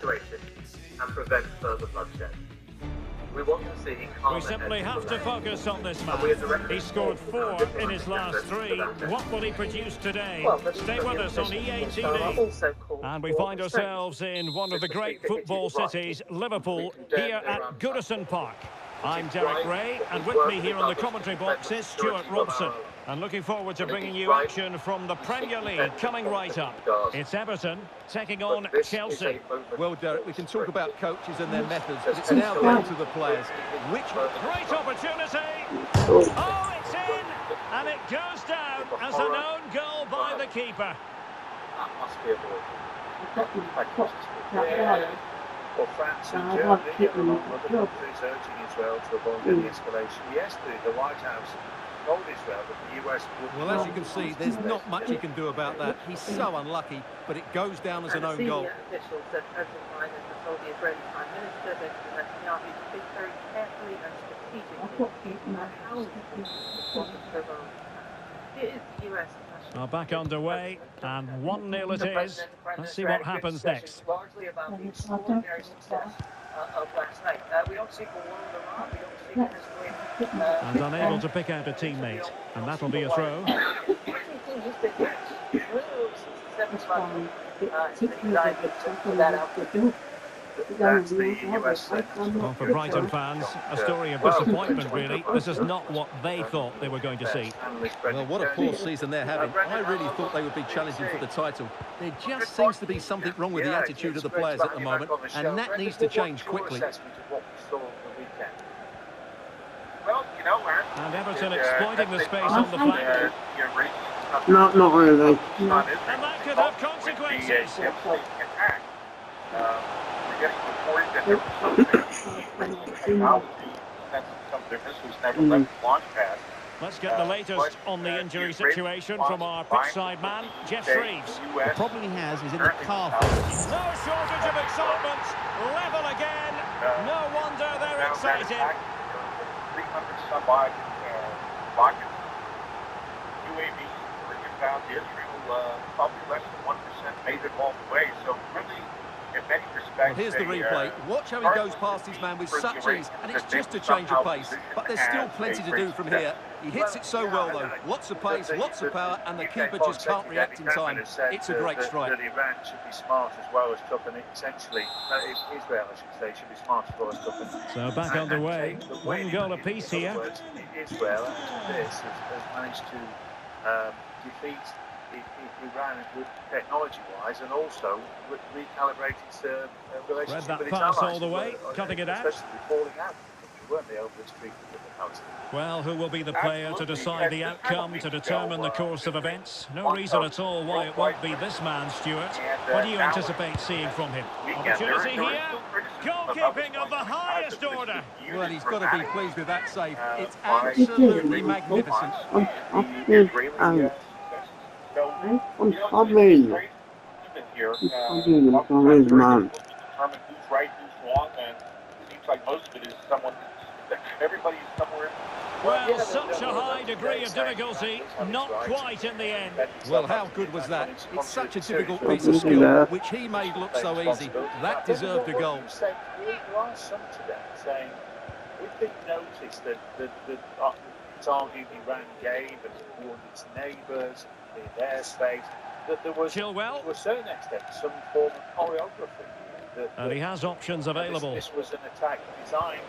situation and prevent further bloodshed. We want to see calmer We simply have to focus on this man. we as a referee He scored 4 in his last 3. What will he produce today? Stay with us on EA TV. And we find ourselves in one of the great football cities, Liverpool, here at Goodison Park. I'm Derek Ray, and with me here on the commentary box is Stuart Robson. And looking forward to bringing you action from the Premier League coming right up. It's Everton taking on Chelsea. Well, Derek, we can talk about coaches and their methods, but it's now down to the players. Great opportunity! Oh, it's in! And it goes down as an own goal by the keeper. That must be avoided. Well, France and Germany and along with other countries urging Israel to avoid any escalation. Yesterday, the White House told Israel that the US would... Well, as you can see, there's not much he can do about that. He's so unlucky, but it goes down as an own goal. Officials said President Biden told the Israeli Prime Minister Benjamin Netanyahu to think very carefully and strategically about how to respond to Iran. It is the US. Back underway, and 1-0 it is. Let's see what happens next. Largely about the extraordinary success of last night. We don't see Iran, we don't see Venezuela. And unable to pick out a teammate, and that'll be a throw. That's the US. Well, for Brighton fans, a story of disappointment, really. This is not what they thought they were going to see. Well, what a poor season they're having. I really thought they would be challenging for the title. There just seems to be something wrong with the attitude of the players at the moment, and that needs to change quickly. And Everton exploiting the space on the flank. Not really. And that could have consequences. Let's get the latest on the injury situation from our pitchside man, Geoff Shreeves. The problem he has is in the calf. No shortage of excitement. Level again. No wonder they're excited. 300 some-odd rockets, UAVs bring it down to Israel, probably less than 1% made it all the way. So really, in many respects, well, here's the replay. Watch how he goes past his man with such ease, and it's just a change of pace. But there's still plenty to do from here. He hits it so well, though. Lots of pace, lots of power, and the keeper just can't react in time. It's a great strike. That Iran should be smart as well as tough, and essentially, Israel, I should say, should be smart as well as tough. So back underway. 1 goal apiece here. Israel, after this, has managed to defeat Iran with technology-wise, and also recalibrate its relationship Read that with its pass allies. all the way, cutting it out. Especially falling out. Weren't they over this streak with the Palestinians? Well, who will be the player to decide the outcome, to determine the course of events? No reason at all why it won't be this man, Stuart. What do you anticipate seeing from him? Opportunity here. Goalkeeping of the highest order. Well, he's got to be pleased with that save. It's absolutely magnificent. Like most of it is someone, everybody's somewhere. Well, such a high degree of difficulty, not quite in the end. Well, how good was that? It's such a difficult piece of skill, which he made look so easy. That deserved a goal. There are some today saying, we've been noticed that it's argued Iran gave and warned its neighbours in their space, that there was, Chilwell. to a certain extent, some form of choreography. And he has options available. This was an attack designed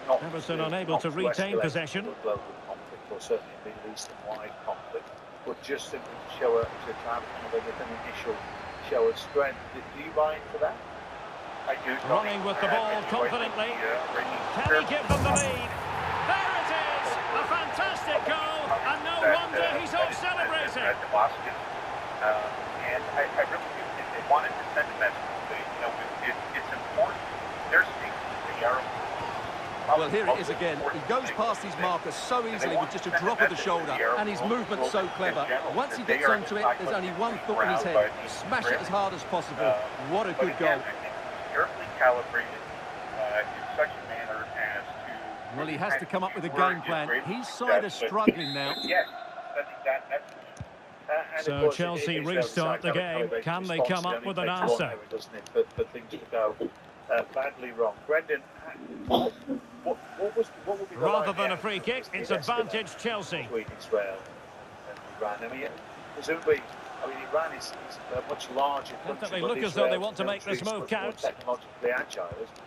not Everton unable to retain possession. Global conflict, or certainly a Middle Eastern-wide conflict, but just simply to show to have kind of an initial show of strength. Do you buy into that? I do. Running with the ball confidently. Can he give them the lead? There it is! A fantastic goal, and no wonder he's off celebrating. And I really think that they wanted to send a message. It's important. They're speaking to the Arab. Well, here it is again. He goes past his marker so easily with just a drop of the shoulder, and his movement's so clever. Once he gets onto it, there's only one thought in his head: smash it as hard as possible. What a good goal. Carefully calibrated in such a manner as to... Well, he has to come up with a game plan. His side are struggling now. Yes, I think that's So Chelsea restart the game. Can they come up with an answer? Doesn't it, for things to go badly wrong. Brendan, what would be the Rather than a free kick, it's advantage Chelsea. Between Israel and Iran. I mean, presumably, Iran is a much larger country. They look as though they want to make this move count. Technologically agile, isn't it?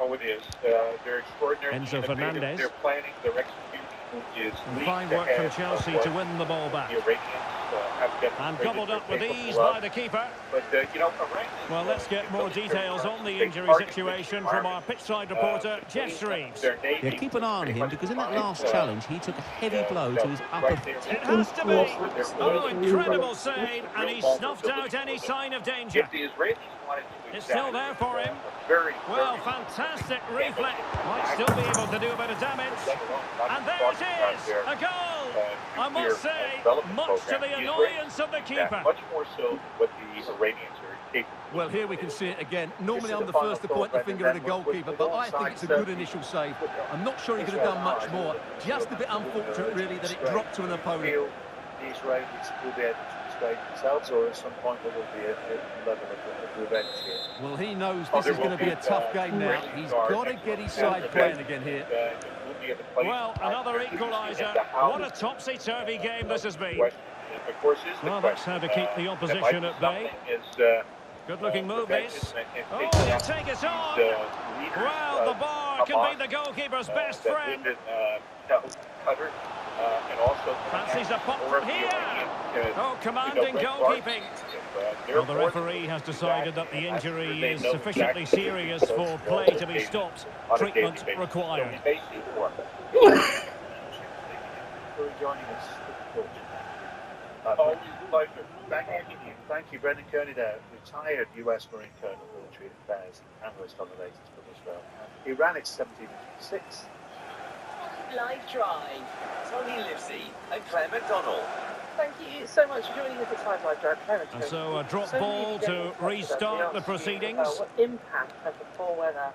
Oh, it is. They're extraordinary. Enzo Fernandez. Their planning, their execution is fine work from Chelsea to win the ball back. The Iranians and gobbled up with ease by the keeper. But, well, let's get more details on the injury situation from our pitchside reporter, Jeff Shreves. Yeah, keep an eye on him, because in that last challenge, he took a heavy blow to his upper... It has to be! Oh, incredible save, and he snuffed out any sign of danger. It's still there for him. Well, fantastic reflex. Might still be able to do a bit of damage. And there it is, a goal! I must say, much to the annoyance of the keeper. Much more so what the Iranians are capable. Well, here we can see it again. Normally I'm the first to point the finger at a goalkeeper, but I think it's a good initial save. I'm not sure he could have done much more. Just a bit unfortunate, really, that it dropped to an opponent. The Israelis will be able to restrain themselves, or at some point there will be a level of revenge here. Well, he knows this is going to be a tough game now. He's got to get his side playing again here. Well, another equaliser. What a topsy-turvy game this has been. Well, that's how to keep the opposition at bay. Good-looking move, this. Oh, he'll take it on. Well, the bar can be the goalkeeper's best friend. Fancies a pop from here. Oh, commanding goalkeeping. Well, the referee has decided that the injury is sufficiently serious for play to be stopped. Treatment required. Joining us. Always a pleasure. Thank you, Brendan Kearney there, retired US Marine Colonel, Military Affairs Analyst on the latest from Israel. Iran is 1756. Live Drive. Tony Livesey and Claire McDonald. Thank you so much for joining us at Time Live Drive. And so a drop ball to restart the proceedings. What impact has the poor weather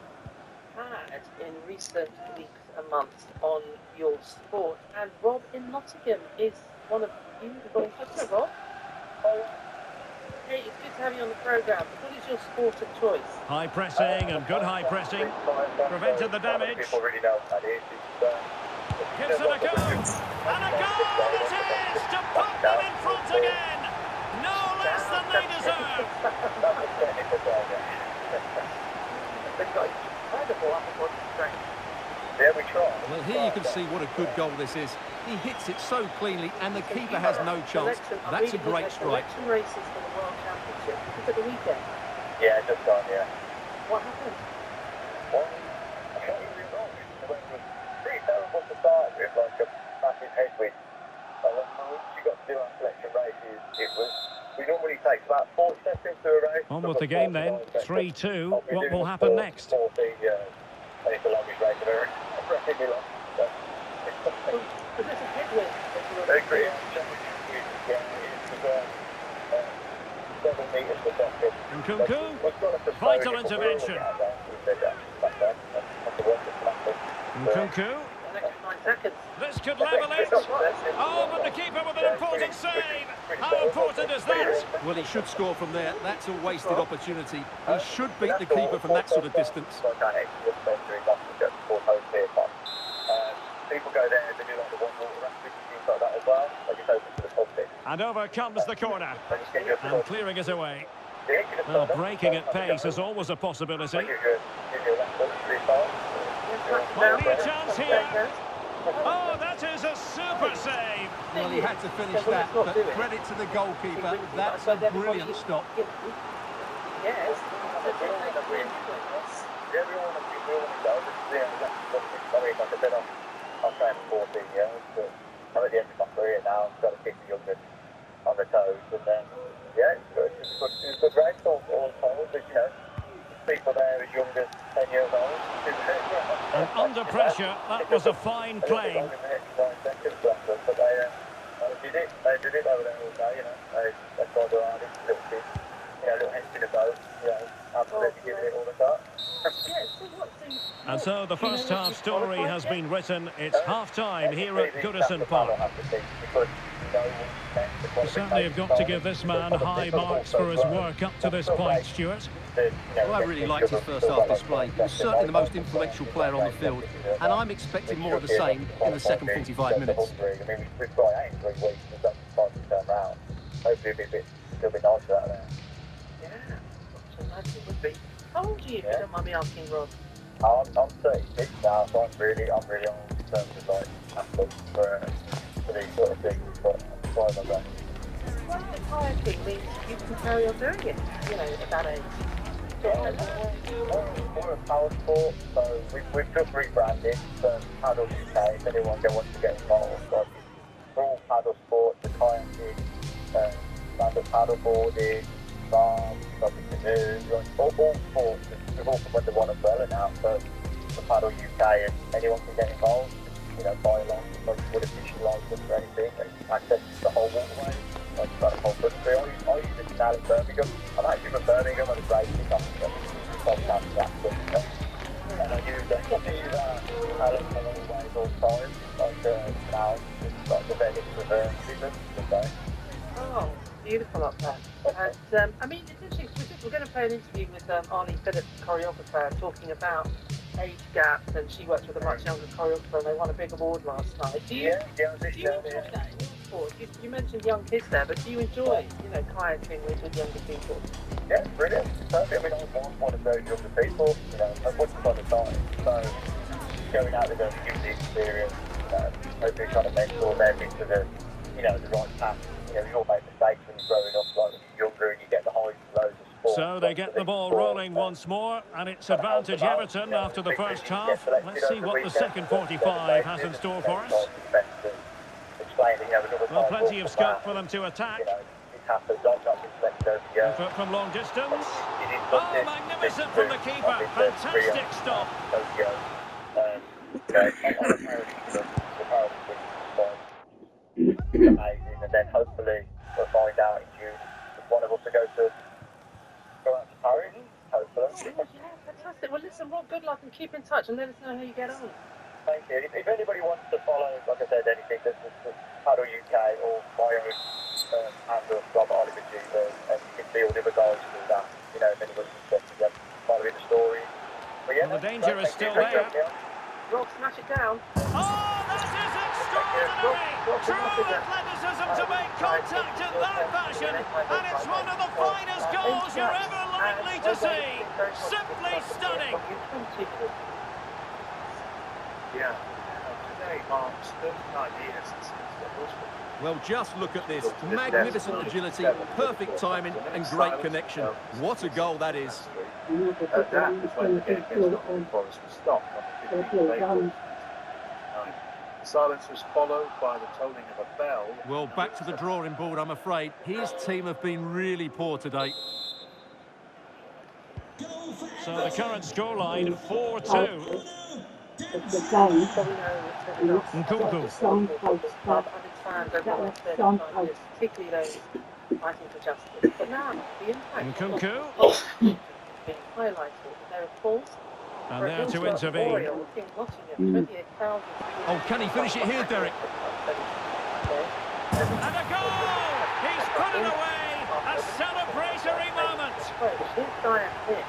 had in recent weeks and months on your sport? And Rob in Nottingham is one of you. Hello, Rob. Hey, it's good to have you on the programme. What is your sport of choice? High pressing and good high pressing. Prevented the damage. Gives it a go. And a goal it is to put them in front again. No less than they deserve. Well, here you can see what a good goal this is. He hits it so cleanly, and the keeper has no chance. That's a great strike. Election races for the World Championship. Was it the weekend? Yeah, just gone, yeah. What happened? Well, I can't really remember. It was pretty terrible to start with, like a massive headwind. Once you got to do our selection races, we normally take about 40 seconds to a race. On with the game then, 3-2. What will happen next? It's the longest race I've ever long. Was this a headwind? I agree. Nkunku, vital intervention. Nkunku. This could level it. Oh, but the keeper with an important save. How important is that? Well, he should score from there. That's a wasted opportunity. He should beat the keeper from that sort of distance. People go there and do like the one water rafting and things like that as well. Like it's open to the public. And over comes the corner. And clearing it away. Well, breaking at pace is always a possibility. Give you a left foot, 3 times. Might be a chance here. Oh, that is a super save. Well, he had to finish that, but credit to the goalkeeper. That's a brilliant stop. Yes. Everyone does. Like I said, I'm playing for 14 years, but I'm at the end of my career now. I've got to keep the youngest on the toes, and then, yeah, it's a good race all told, but, you know, people there as young as 10 years old. And under pressure, that was a fine claim. But they did it over there all day, you know. They tried their hardest, little kids, you know, little hints in the boat, you know, absolutely giving it all the time. And so the first half story has been written. It's half-time here at Goodison Park. You certainly have got to give this man high marks for his work up to this point, Stuart. Well, I really liked his first half display. He was certainly the most influential player on the field, and I'm expecting more of the same in the second 45 minutes. I mean, we've got 8 in 3 weeks, we've got time to turn around. Hopefully it'll be a little bit nicer out there. Yeah, so nice it would be. How old are you, if you don't mind me asking, Rob? I'm 36 now, so I'm really old in terms of like athletes for these sort of things, but I'm trying my best. Well, kayaking means you can carry on doing it, you know, at that age. We're a power sport, so we've just rebranded from Paddle UK. If anyone wants to get involved, like, we're all paddle sports, the kayaking, standard paddle boarding, canoes, all sports. We've all come under one umbrella now, so the Paddle UK, and anyone can get involved. You know, buy a license, like you would a fishing license or anything, and access the whole waterway. Like kind of whole country. I use it now in Birmingham. I'm actually from Birmingham and it's racing officer. And I use Alan always all the time. Like now, it's like the Venice River season. Oh, beautiful up there. And I mean, it's interesting. We're going to play an interview with Arnie Phillips, choreographer, talking about age gaps, and she works with a much younger choreographer, and they won a big award last night. Do you enjoy that? You mentioned young kids there, but do you enjoy, kayaking with younger people? Yeah, brilliant. Certainly, I mean, I was one of those younger people, at once upon a time. So, going out with them, use the experience, hopefully trying to mentor them into the right path. You all make mistakes when you're growing up, like when you're younger and you get the highs and lows of sport. So they get the ball rolling once more, and it's advantage Everton after the first half. Let's see what the second 45 has in store for us. Well, plenty of scope for them to attack. From long distance. Oh, magnificent from the keeper. Fantastic stop. Amazing, and then hopefully we'll find out in June if one of us will go out to Paris. Hopefully. Yeah, fantastic. Well, listen, Rob, good luck and keep in touch and let us know how you get on. Thank you. If anybody wants to follow, like I said, anything, there's Paddle UK or my own handle, Robert Oliver G, and you can see all the other guys do that. If anybody's interested in following the story. But yeah, well, the danger is still there. Rob, smash it down. Oh, that is extraordinary! True athleticism to make contact in that fashion, and it's one of the finest goals you're ever likely to see. Simply stunning. Yeah, today marks 39 years since the Hillsborough. Well, just look at this. Magnificent agility, perfect timing and great connection. What a goal that is. That was when the game against Nottingham Forest was stopped on the 15th of April. The silence was followed by the tolling of a bell. Well, back to the drawing board, I'm afraid. His team have been really poor today. So the current scoreline, 4-2. Nkunku. Particularly those fighting for justice. But now, the impact Nkunku. being highlighted. There are falls. And there to intervene. Oh, can he finish it here, Derek? And a goal! He's put it away! A celebratory moment! This giant hit,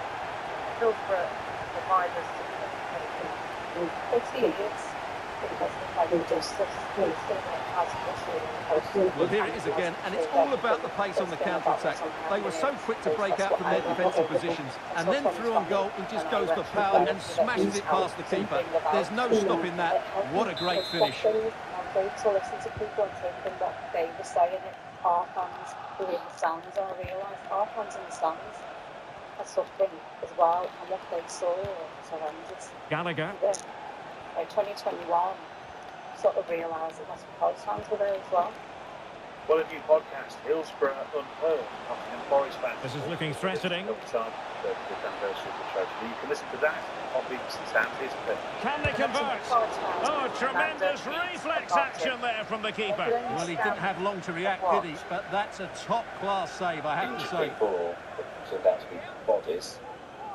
Hillsborough providers, Well, here it is again, and it's all about the pace on the counter-attack. They were so quick to break out from their defensive positions, and then through on goal, he just goes for power and smashes it past the keeper. There's no stopping that. What a great finish. I'm going to listen to people and thinking what they were saying. Our fans who were in the stands, and I realised our fans in the stands are suffering as well, and what they saw was horrendous. Gallagher. By 2021, sort of realised that Nottingham fans were there as well. Well, a new podcast, Hillsborough Unheard, Nottingham Forest fans. This is looking threatening. The anniversary of the tragedy. You can listen to that on BBC Sound. Can they convert? Oh, tremendous reflex action there from the keeper. Well, he didn't have long to react, did he? But that's a top-class save, I have to say. Turned out to be bodies.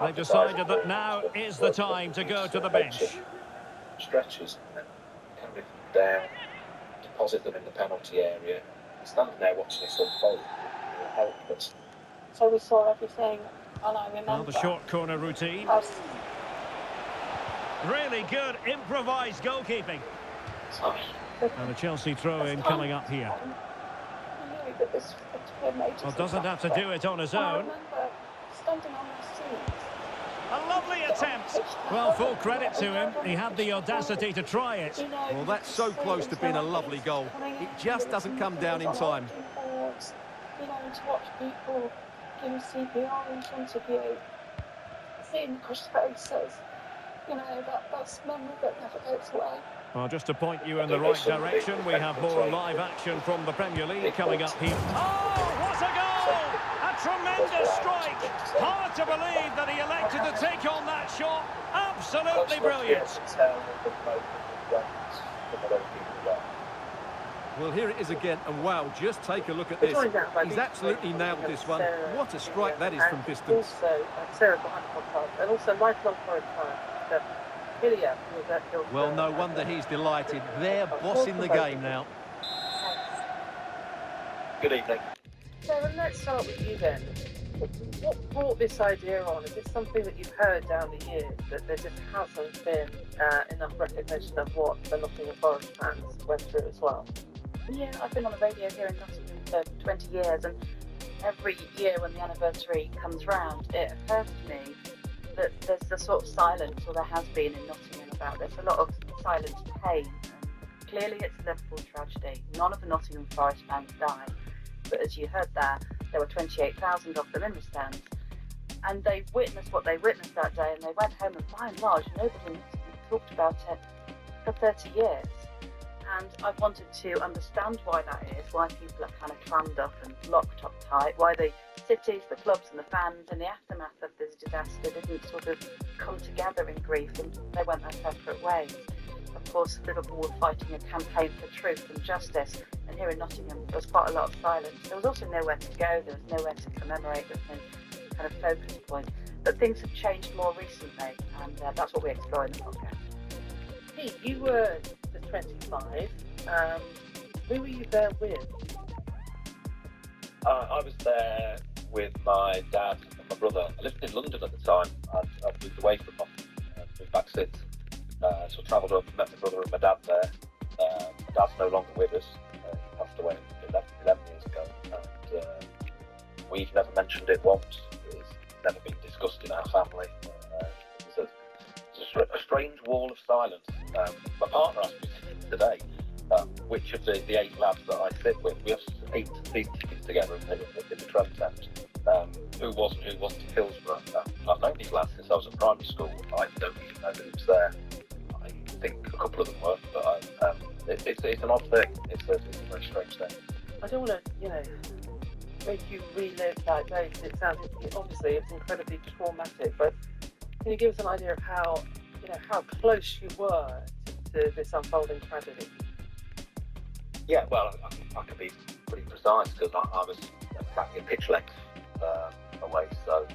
They've decided that now is the time to go to the bench. Stretchers and carry them down, deposit them in the penalty area, standing there watching this unfold, helpless. So we saw everything, and I remember... Now the short corner routine. Really good improvised goalkeeping. Sorry. And the Chelsea throw-in coming up here. Well, doesn't have to do it on his own. I remember standing on my seat. A lovely attempt. Well, full credit to him. He had the audacity to try it. Well, that's so close to being a lovely goal. It just doesn't come down in time. You know, and to watch people give CPR in front of you, seeing crushed faces, you know, that's memory that never goes away. Well, just to point you in the right direction, we have more live action from the Premier League coming up here. Oh, what a goal! A tremendous strike! Hard to believe that he elected to take on that shot. Absolutely brilliant. Well, here it is again, and wow, just take a look at this. He's absolutely nailed this one. What a strike that is from distance. Also, Sarah behind the podcast, and also lifelong Forest fan. Well, no wonder he's delighted. They're bossing the game now. Good evening. So let's start with you then. What brought this idea on? Is this something that you've heard down the years, that there just hasn't been enough recognition of what the Nottingham Forest fans went through as well? Yeah, I've been on the radio here in Nottingham for 20 years, and every year when the anniversary comes round, it occurs to me that there's the sort of silence, or there has been in Nottingham about this, a lot of silent pain. Clearly it's a Liverpool tragedy. None of the Nottingham Forest fans died, but as you heard there were 28,000 of them in the stands, and they witnessed what they witnessed that day, and they went home, and by and large nobody talked about it for 30 years. And I've wanted to understand why that is, why people are kind of clammed up and locked up tight, why the cities, the clubs and the fans in the aftermath of this disaster didn't sort of come together in grief, and they went their separate ways. Of course, Liverpool were fighting a campaign for truth and justice, and here in Nottingham there was quite a lot of silence. There was also nowhere to go, there was nowhere to commemorate, there was no kind of focus point. But things have changed more recently, and that's what we explore in the podcast. Pete, you were just 25. Who were you there with? I was there with my dad and my brother. I lived in London at the time. I'd moved away from Nottingham, moved back since. So I travelled up, met my brother and my dad there. My dad's no longer with us. He passed away 11 years ago. And we've never mentioned it once. It's never been discussed in our family. It's a strange wall of silence. My partner asked me today, which of the 8 lads that I sit with, we have 8 season tickets together in the Trent tent, who was and who wasn't at Hillsborough. I've known these lads since I was at primary school. I don't even know who was there. I think a couple of them were, but it's an odd thing. It's a very strange thing. I don't want to, make you relive that day. It sounds, obviously, it's incredibly traumatic, but can you give us an idea of how close you were to this unfolding tragedy? Yeah, well, I can be pretty precise because I was practically pitch length away, so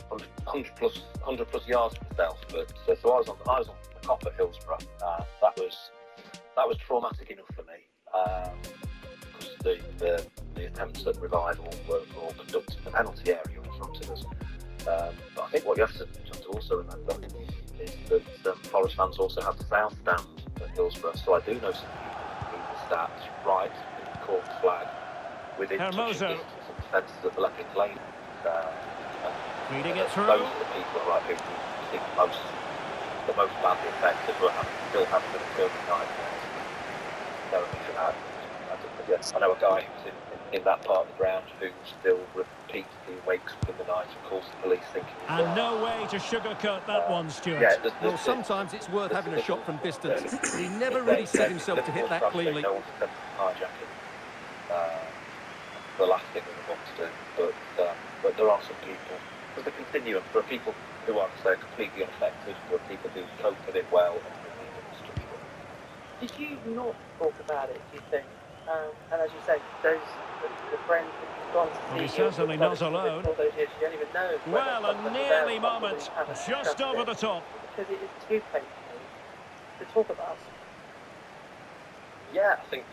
100 plus yards myself. But so I was on the Cop at Hillsborough. That was traumatic enough for me because the attempts at revival were all conducted in the penalty area in front of us. But I think what you have to also remember is that Forest fans also have the South Stand at Hillsborough, so I do know some people who were sat right in the cork flag within touching distance of the fences at the Lepping Lane. Reading it through. Those are the people who seem the most badly affected, but still haven't been killed tonight. I know a guy who's in that part of the ground who still repeatedly wakes up in the night and calls the police thinking... And no way to sugarcoat that one, Stuart. Yeah, well, sometimes it's worth having a shot from distance. He never really set himself to hit that cleanly. No one's attempted hijacking. The last thing we want to do, but there are some people. There's a continuum. There are people who are, say, completely unaffected. There are people who cope with it well. Did you not talk about it, do you think? And as you say, the friends that you've gone to see... Well, he's certainly not alone. All those years, you don't even know. Well, a nearly moment, just over the top. Because it is too painful to talk about. Yeah, I think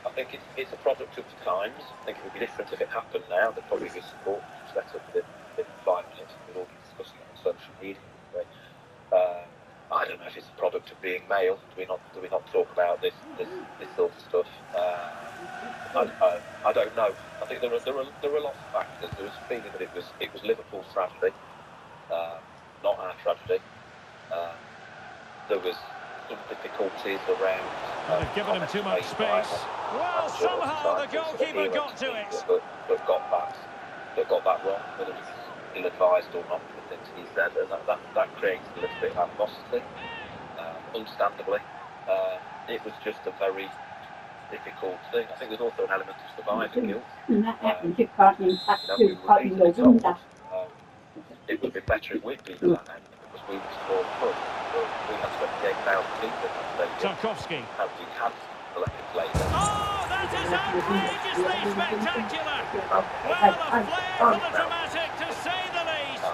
it's a product of the times. I think it would be different if it happened now. There'd probably be support set up within 5 minutes. We'd all be discussing it on social media. Anyway. I don't know if it's a product of being male. Do we not talk about this sort of stuff? I don't know. I think there are lots of factors. There was a feeling that it was Liverpool's tragedy, not our tragedy. There was some difficulties around. They've given him too much space. Well, somehow the goalkeeper got to it. But got that wrong. Whether it's ill-advised or not, the things he said, and that creates a little bit of animosity. Understandably, it was just a very difficult thing. I think there's also an element of survivor guilt. It would have been better if we'd been that end because we were small club. We had 28,000 people in that stadium. Tarkowski. And we cancelled the Leopard later. Oh, that is outrageously spectacular! Well, a flair for the dramatic, to say the least.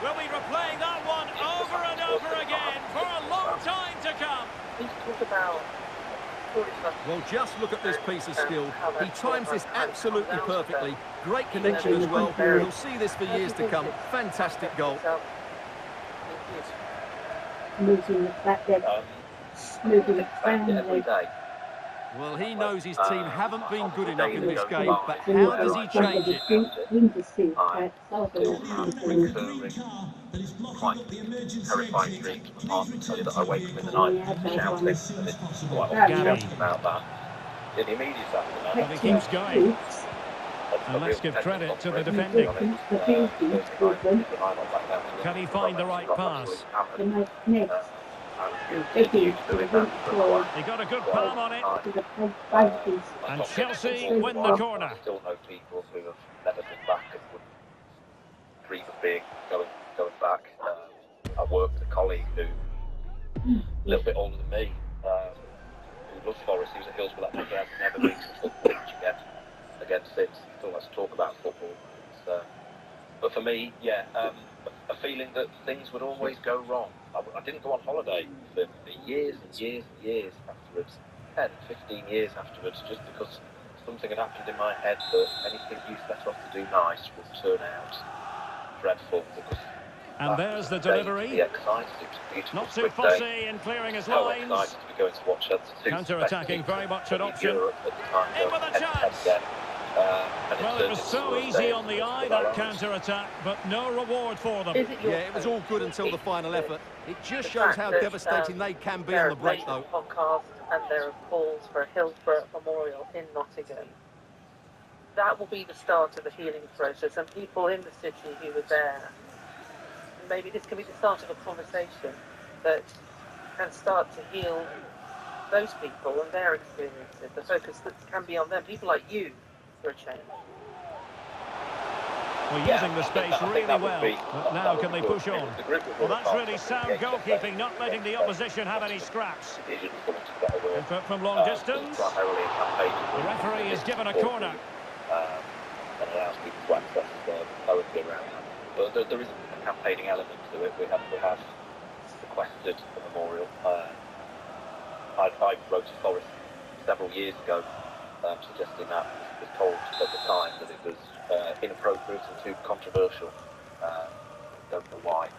We'll be replaying that one over and over again for a long time to come. Let's talk about. Well, just look at this piece of skill. He times this absolutely perfectly. Great connection as well. We'll see this for years to come. Fantastic goal. Moving the back there. Moving the every day. Well, he knows his team haven't been good enough in this game, but how does he change it? Quite terrifying dreams. I can't tell you that I wake up in the night shouting, and it's quite often about that. In the immediate aftermath, And he keeps going. And let's give credit to the defending. Can he find the right pass? He got a good palm on it. And Chelsea win the corner. I still know people who have never been back and wouldn't dream of going back. I worked with a colleague who, a little bit older than me, who loves Forest. He was at Hillsborough that night. He has never been to the pitch again since. He still likes to talk about football. But for me, yeah, a feeling that things would always go wrong. I didn't go on holiday for years and years and years afterwards, 10, 15 years afterwards, just because something had happened in my head that anything you set off to do nice would turn out dreadful. And there's the delivery. Not too fussy in clearing his lines. Counter-attacking, very much an option. In with a chance. Well, it was so easy on the eye, that counter-attack, but no reward for them. Yeah, it was all good until the final effort. It just shows how devastating they can be on the break, though. Podcast, and there are calls for a Hillsborough Memorial in Nottingham. That will be the start of the healing process, and people in the city who were there, maybe this can be the start of a conversation that can start to heal those people and their experiences. The focus that can be on them, people like you, for a change. Well, using the space really well, but now can they push on? Well, that's really sound goalkeeping, not letting the opposition have any scraps. Input from long distance. The referee is given a corner. And allows people to access poetry around that. But there is a campaigning element to it. We have requested a memorial. I wrote to Forest several years ago, suggesting that. Was told at the time that it was inappropriate and too controversial. Don't know why.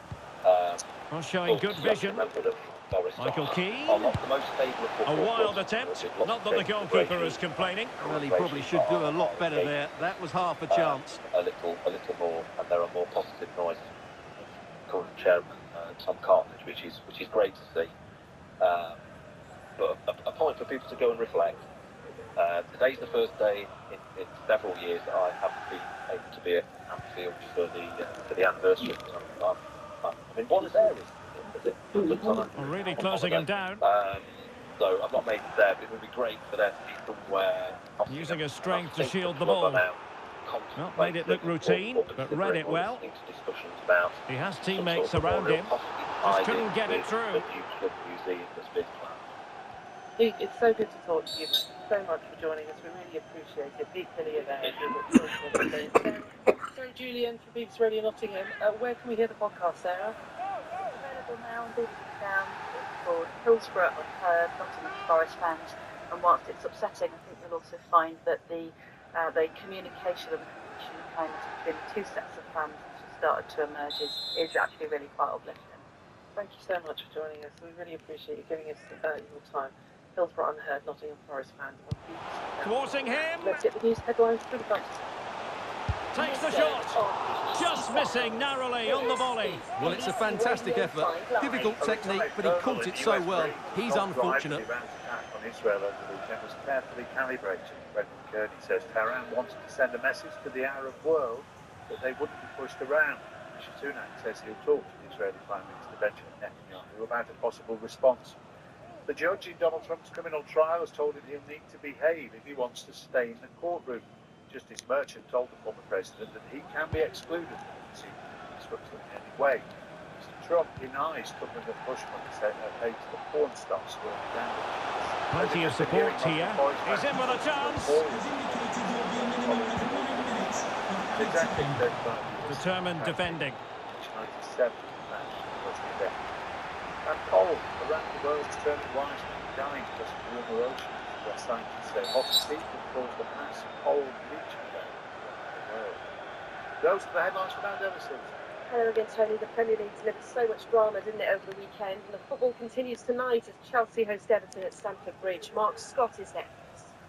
Well, showing good vision. Michael Keane. A wild attempt. Not that the goalkeeper is complaining. Well, he probably should do a lot better there. That was half a chance. A little more, and there are more positive noises. Current chairman Tom Cartledge, which is great to see. But a point for people to go and reflect. Today's the first day in several years that I haven't been able to be at Anfield for the anniversary. I'm in Buenos Aires. Really closing him down. So I've not made it there, but it would be great for there to be somewhere. Using his strength to shield the ball. Not made it look routine, but read it well. He has teammates around him. Just couldn't get it through. Pete, it's so good to talk to you. Thank you so much for joining us. We really appreciate it. Pete Hillier there. Sarah Julian from BBC Radio Nottingham. Where can we hear the podcast, Sarah? Available now on BBC Sound. It's called Hillsborough Unheard, Nottingham Forest fans. And whilst it's upsetting, I think you'll also find that the communication and the connection kind of between the two sets of fans which have started to emerge is actually really quite uplifting. Thank you so much for joining us. We really appreciate you giving us your time. Hillsborough Unheard, Nottingham Forest fans. Thwarting him. Let's get the news headlines through the box. Takes the shot. Just missing narrowly on the volley. Well, it's a fantastic effort. Difficult technique, but he caught it so well. He's unfortunate. On Israel over the weekend was carefully calibrated. Brendan Kearney says Tehran wanted to send a message to the Arab world that they wouldn't be pushed around. Rishi Sunak says he'll talk to the Israeli Prime Minister Benjamin Netanyahu about a possible response. The judge in Donald Trump's criminal trial has told him he'll need to behave if he wants to stay in the courtroom. Justice Merchant told the former president that he can be excluded from the proceedings if disrupted in any way. Mr. Trump denies covering the push money paid to the porn stars who are damaged. Plenty of support here. He's in with a chance. Determined defending. 97 match was the event. And cold around the world is turning wisely and dying because of warmer oceans. Where scientists say hot sea can cause the mass cold bleaching event around the world. Those are the headlines from Andy Everson. Hello again, Tony. The Premier League delivered so much drama, didn't it, over the weekend? And the football continues tonight as Chelsea host Everton at Stamford Bridge. Mark Scott is next.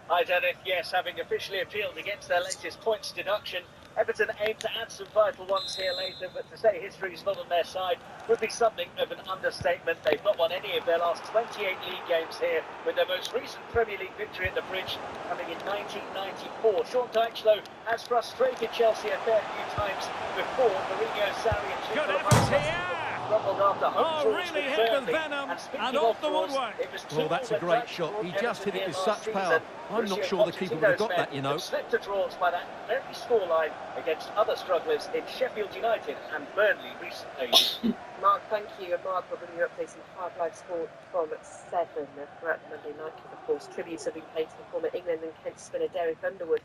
Hi, Dennis. Yes, having officially appealed against their latest points deduction, Everton aim to add some vital ones here later, but to say history is not on their side would be something of an understatement. They've not won any of their last 28 league games here, with their most recent Premier League victory at the Bridge coming in 1994. Sean Dyche has frustrated Chelsea a fair few times before. Mourinho, Sarri and Good effort here. Oh, really hit with venom and off the woodwork. Well, that's a great shot. He just hit it with such power. I'm not sure the keeper would have got that, you know. Slipped to draws by that very scoreline against other strugglers in Sheffield United and Burnley recently. Mark, thank you. And Mark, we're bringing you updates on Hard Life Sport from 7 throughout the Monday night. Of course, tributes have been paid to the former England and Kent spinner Derek Underwood,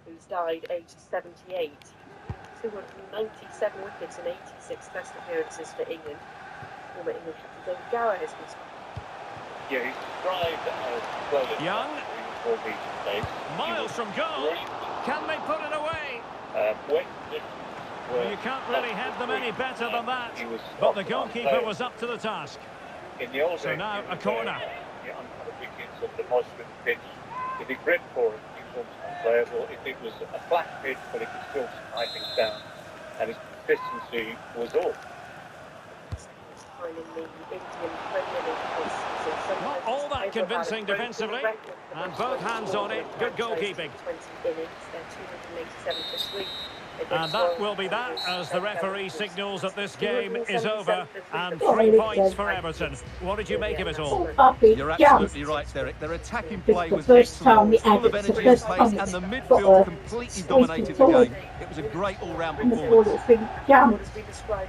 who's died aged 78. 297 wickets and 86 Test appearances for England. Former England captain David Gower has been spoken. Yeah, he's described as Young. Miles from goal. Can they put it away? Well, you can't really head them any better than that. But the goalkeeper was up to the task. So now a corner. Wickets of the Muslim pitch. If he gripped for it, he was unplayable. If it was a flat pitch, but it could still slide things down, and his consistency was all. Not all that convincing defensively, and both hands on it. Good goalkeeping. And that will be that as the referee signals that this game is over and 3 points for Everton. What did you make of it all? You're absolutely right, Derek. Their attacking play was excellent, full of energy and pace, and the midfield completely dominated the game. It was a great all-round performance.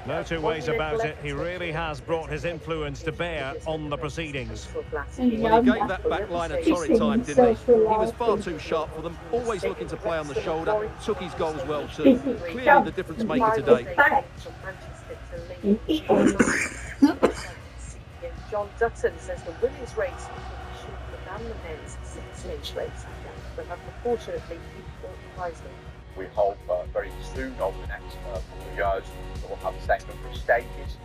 No two ways about it. He really has brought his influence to bear on the proceedings. Well, he gave that back line a torrid time, didn't he? He was far too sharp for them, always looking to play on the shoulder, took his goals well too. Clearly the difference maker today. John Dutton says the women's race will be shorter than the men's 6-inch race, but unfortunately people wisely. We hope very soon over the next couple of years that we'll have the same number of stages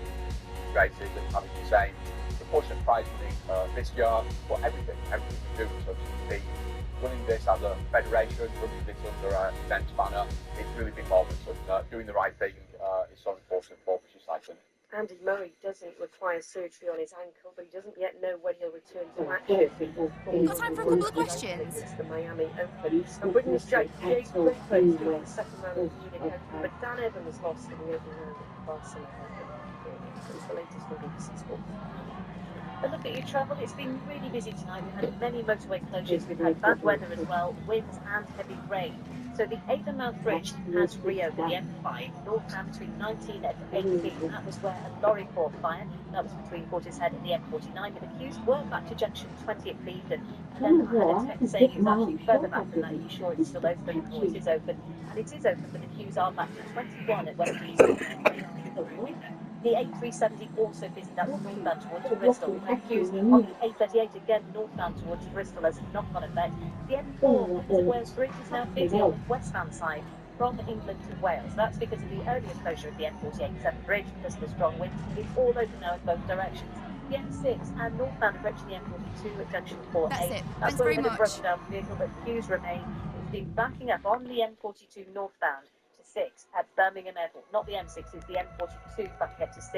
races and having the same proportion of prize money this year for everything we do. So to be running this as a federation, running this under a events banner, it's really big moments of doing the right thing is so important for British cycling. Andy Murray doesn't require surgery on his ankle, but he doesn't yet know when he'll return to action. Got time for a couple of questions? It's the Miami Open. And Britain's Jake Clifford doing the second round of the Munich Open, but Dan Evans lost in the opening round of Barcelona. It's the latest from BBC Sport. A look at your travel. It's been really busy tonight. We've had many motorway closures. We've had bad weather as well, winds and heavy rain. So the Avonmouth Bridge has reopened, the M5, northbound between 19 and 18. That was where a lorry caught fire. That was between Portishead and the M49. But the queues were back to junction 20 at Clevedon. And then I had a text saying it's actually further back than that. Are you sure it's still open? Or it is open. And it is open, but the queues are back to 21 at West East. The A370 also busy, that's northbound towards Bristol. Queues on the A38 again northbound towards Bristol as a knock-on effect. The M4 to Wales Bridge is now busy on the westbound side from England to Wales. That's because of the earlier closure of the M48 Severn Bridge because of the strong wind. It's all open now in both directions. The M6 and northbound approaching the M42 at junction 4A. That's it. That's Thanks where very we had a much. broken down vehicle, but queues remain. It's been backing up on the M42 northbound to 6 at Birmingham Airport. Not the M6, it's the M42 backing up to 6.